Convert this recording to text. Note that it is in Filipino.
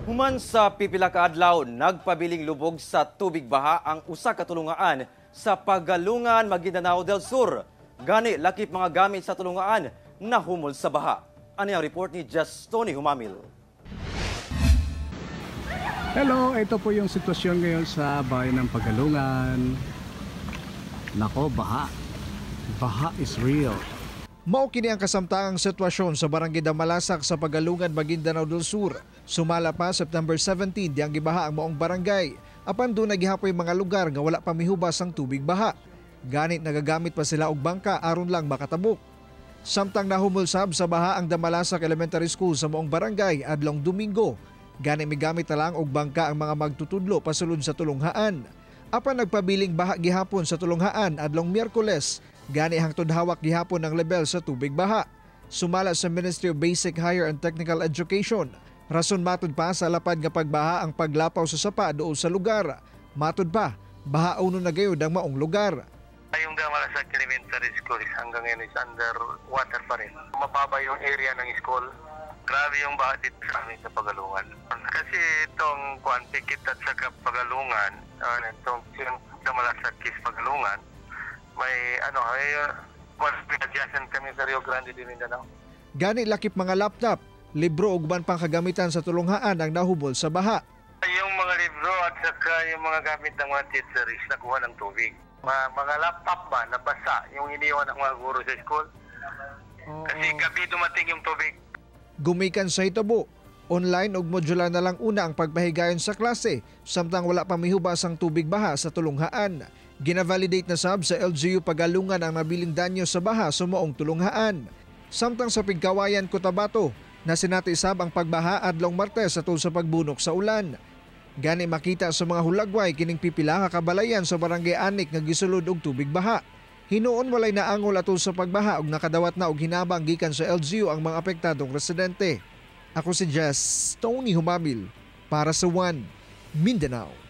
Human sa pipila ka adlaw, nagpabiling lubog sa tubig baha ang usa ka tulungaan sa Pagalungan, Maguindanao del Sur. Gani lakip mga gamit sa tulungaan nahumol sa baha. Ano ang report ni Just Tony Humamil? Hello, ito po yung sitwasyon ngayon sa bayan ng Pagalungan. Nako, baha. Baha is real. Mao kini ang kasamtangang sitwasyon sa Barangay Damalasak sa Pagalungan, Maguindanao del Sur. Sumala pa September 17 diyang gibaha ang maong barangay. Apan doon nagihapoy mga lugar nga wala pa mihubas ang tubig baha. Ganit nagagamit pa sila og bangka aron lang makatabok. Samtang nahumulsab sa baha ang Damalasak Elementary School sa maong barangay adlong Domingo. Gani migamit na lang og bangka ang mga magtutudlo pasulod sa tulunghaan. Apan nagpabiling baha gihapon sa tulunghaan adlong Miyerkules. Gani hangtod hawak gihapon ang level sa tubig baha. Sumala sa Ministry of Basic, Higher and Technical Education. Rason matud pa sa lapad nga pagbaha ang paglapaw sa sapa dool sa lugar. Matud pa, baha uno na gayud ang maong lugar. Yung Damalasak Elementary School hanggang ngayon is under water pa rin. Mababa yung area ng school. Grabe yung baha dito sa amin sa Pagalungan. Kasi itong Pikit at saka Pagalungan, itong Damalasak is Pagalungan, may adjacent kami sa Rio Grande de Mindanao. Gani lakip mga laptop, libro ug ban pang kagamitan sa tulunghaan ang nahubol sa baha. Yung mga libro at saka yung mga gamit ng mga teachers nakuha ng tubig. Mga laptop ba nabasa yung iniwan ng mga guro sa school. Kasi gabi dumating yung tubig. Gumikan sa hitabo, online ug modular na lang una ang pagpahigayon sa klase samtang wala pa mihubas ang tubig baha sa tulunghaan. Gina-validate na sab sa LGU Pagalungan ang nabiling danyo sa baha sa maong tulunghaan. Samtang sa Pigkawayan, Cotabato, na sinati sab ang pagbaha adlong Martes atol sa pagbunok sa ulan. Gani makita sa mga hulagway kining pipila nga kabalayan sa Barangay Anik nga gisulod og tubig baha. Hinuon walay naangol atol sa pagbaha ug nakadawat na og hinabang gikan sa LGU ang mga apektadong residente. Ako si Just Tony Humamil para sa One Mindanao.